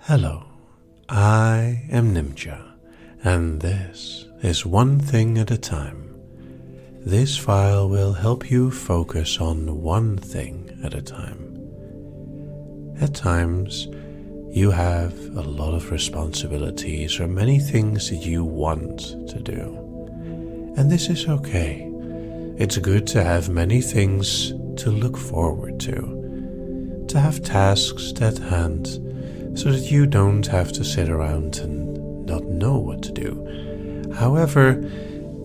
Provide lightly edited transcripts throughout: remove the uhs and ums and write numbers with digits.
Hello, I am Nimja, and this is One Thing at a Time. This file will help you focus on one thing at a time. At times, you have a lot of responsibilities or many things that you want to do. And this is okay. It's good to have many things to look forward to have tasks at hand, so that you don't have to sit around and not know what to do. However,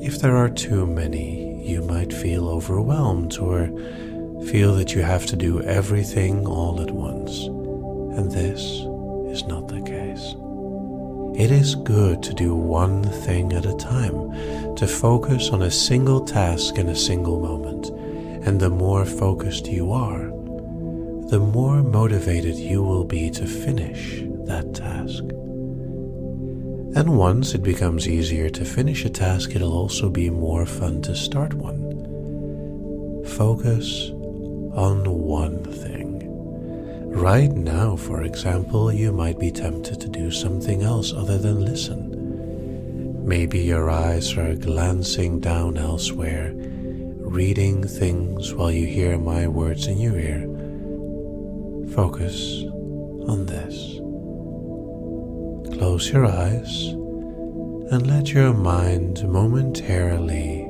if there are too many, you might feel overwhelmed or feel that you have to do everything all at once. And this is not the case. It is good to do one thing at a time, to focus on a single task in a single moment. And the more focused you are, the more motivated you will be to finish that task. And once it becomes easier to finish a task, it'll also be more fun to start one. Focus on one thing. Right now, for example, you might be tempted to do something else other than listen. Maybe your eyes are glancing down elsewhere, reading things while you hear my words in your ear. Focus on this. Close your eyes and let your mind momentarily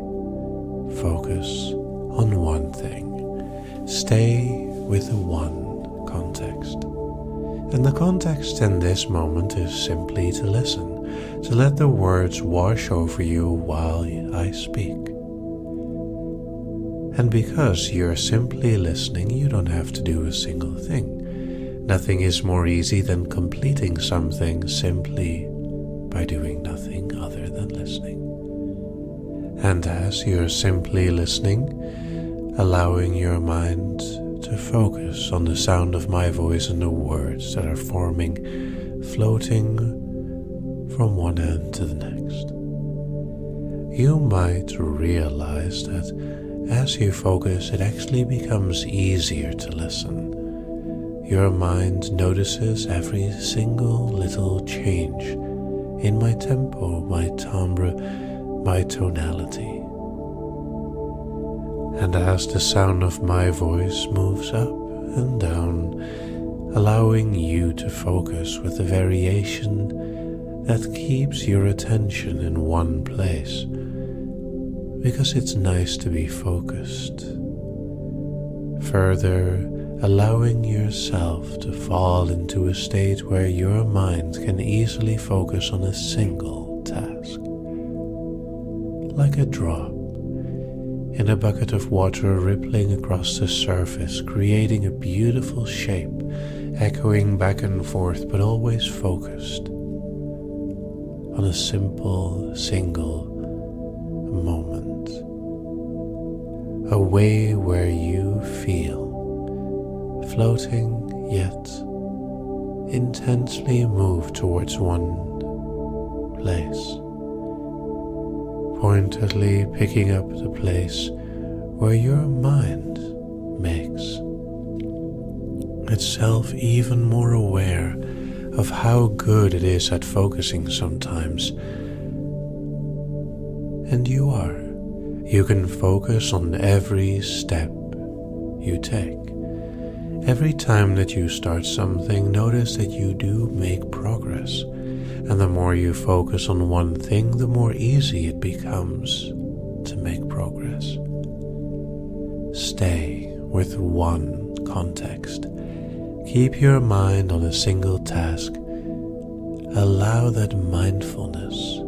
focus on one thing. Stay with one context. And the context in this moment is simply to listen, to let the words wash over you while I speak. And because you're simply listening, you don't have to do a single thing. Nothing is more easy than completing something simply by doing nothing other than listening. And as you're simply listening, allowing your mind to focus on the sound of my voice and the words that are forming, floating from one end to the next, you might realize that as you focus, it actually becomes easier to listen. Your mind notices every single little change in my tempo, my timbre, my tonality. And as the sound of my voice moves up and down, allowing you to focus with a variation that keeps your attention in one place, because it's nice to be focused. Further, allowing yourself to fall into a state where your mind can easily focus on a single task. Like a drop in a bucket of water rippling across the surface, creating a beautiful shape, echoing back and forth, but always focused on a simple, single moment, a way where you feel floating yet intensely move towards one place, pointedly picking up the place where your mind makes itself even more aware of how good it is at focusing sometimes. And you are. You can focus on every step you take. Every time that you start something, notice that you do make progress. And the more you focus on one thing, the more easy it becomes to make progress. Stay with one context. Keep your mind on a single task. Allow that mindfulness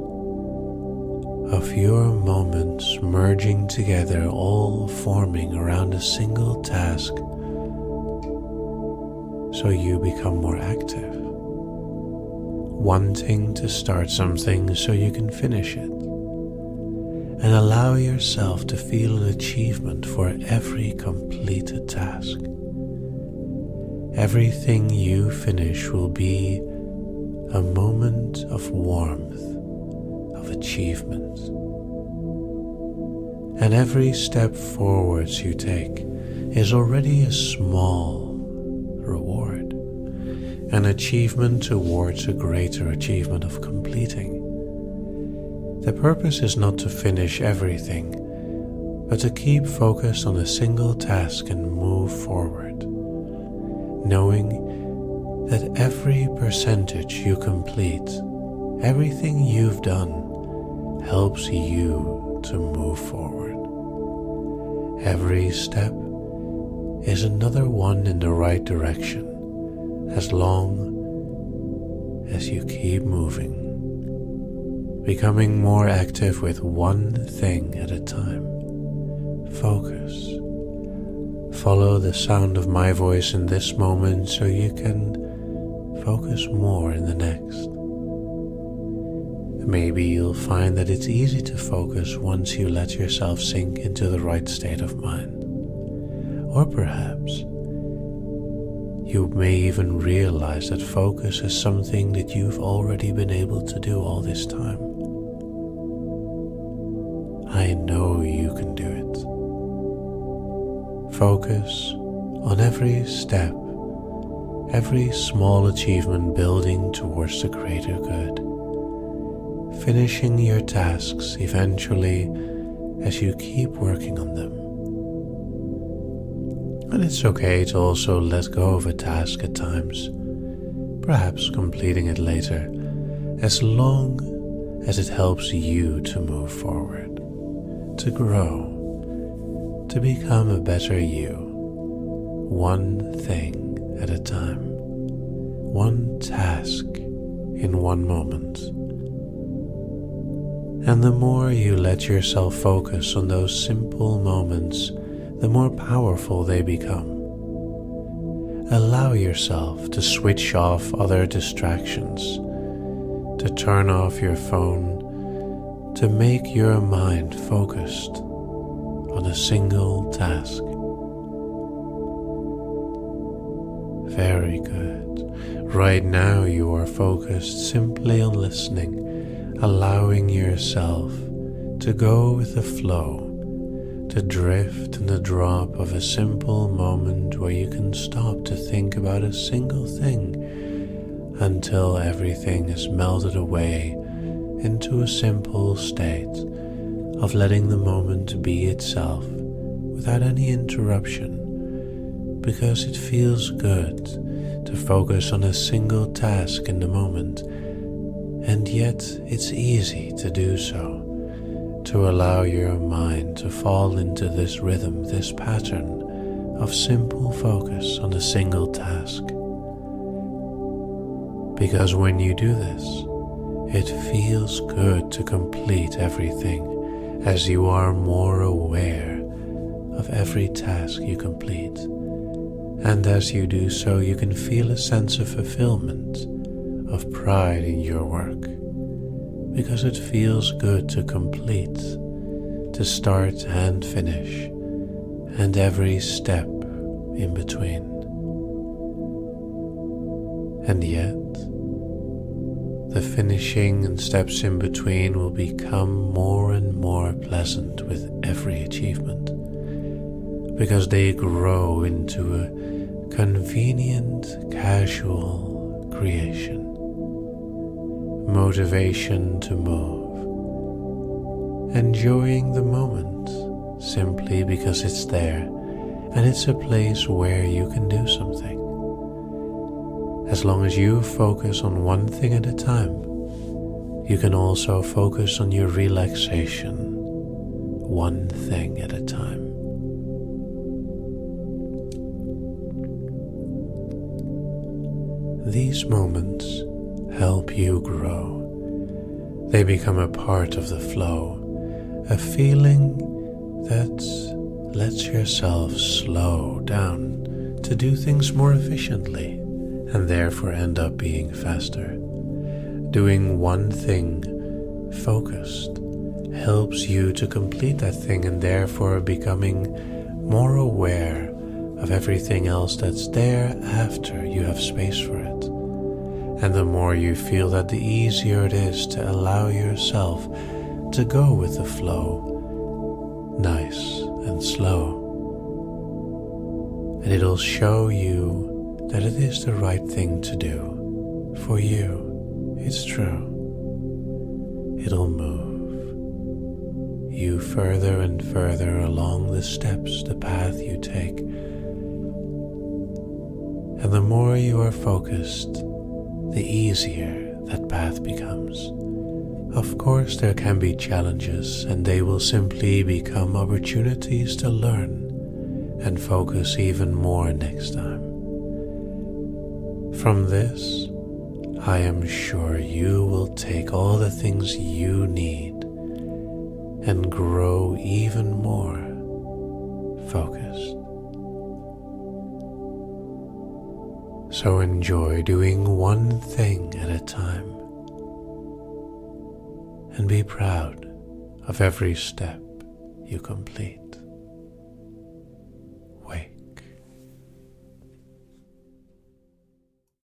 of your moments merging together, all forming around a single task, so you become more active, wanting to start something so you can finish it, and allow yourself to feel an achievement for every completed task. Everything you finish will be a moment of warmth, of achievement. And every step forwards you take is already a small reward. an achievement towards a greater achievement of completing. The purpose is not to finish everything, but to keep focused on a single task and move forward, knowing that every percentage you complete, everything you've done, helps you to move forward. Every step is another one in the right direction, as long as you keep moving, becoming more active with one thing at a time. Focus. Follow the sound of my voice in this moment so you can focus more in the next. Maybe you'll find that it's easy to focus once you let yourself sink into the right state of mind. Or perhaps you may even realize that focus is something that you've already been able to do all this time. I know you can do it. Focus on every step, every small achievement building towards the greater good, finishing your tasks eventually as you keep working on them. And it's okay to also let go of a task at times, perhaps completing it later, as long as it helps you to move forward, to grow, to become a better you, one thing at a time, one task in one moment. And the more you let yourself focus on those simple moments, the more powerful they become. Allow yourself to switch off other distractions, to turn off your phone, to make your mind focused on a single task. Very good. Right now you are focused simply on listening, allowing yourself to go with the flow, to drift in the drop of a simple moment where you can stop to think about a single thing until everything is melted away into a simple state of letting the moment be itself without any interruption, because it feels good to focus on a single task in the moment, and yet it's easy to do so, to allow your mind to fall into this rhythm, this pattern of simple focus on a single task. Because when you do this, it feels good to complete everything, as you are more aware of every task you complete. And as you do so, you can feel a sense of fulfillment, of pride in your work, because it feels good to complete, to start and finish, and every step in between. And yet, the finishing and steps in between will become more and more pleasant with every achievement, because they grow into a convenient, casual creation. Motivation to move, enjoying the moment simply because it's there and it's a place where you can do something. As long as you focus on one thing at a time, you can also focus on your relaxation, one thing at a time. These moments help you grow. They become a part of the flow, a feeling that lets yourself slow down to do things more efficiently and therefore end up being faster. Doing one thing focused helps you to complete that thing and therefore becoming more aware of everything else that's there after you have space for it. And the more you feel that, the easier it is to allow yourself to go with the flow, nice and slow. And it'll show you that it is the right thing to do for you. It's true. It'll move you further and further along the steps, the path you take. And the more you are focused, the easier that path becomes. Of course, there can be challenges, and they will simply become opportunities to learn and focus even more next time. From this, I am sure you will take all the things you need and grow even more focused. So enjoy doing one thing at a time and be proud of every step you complete.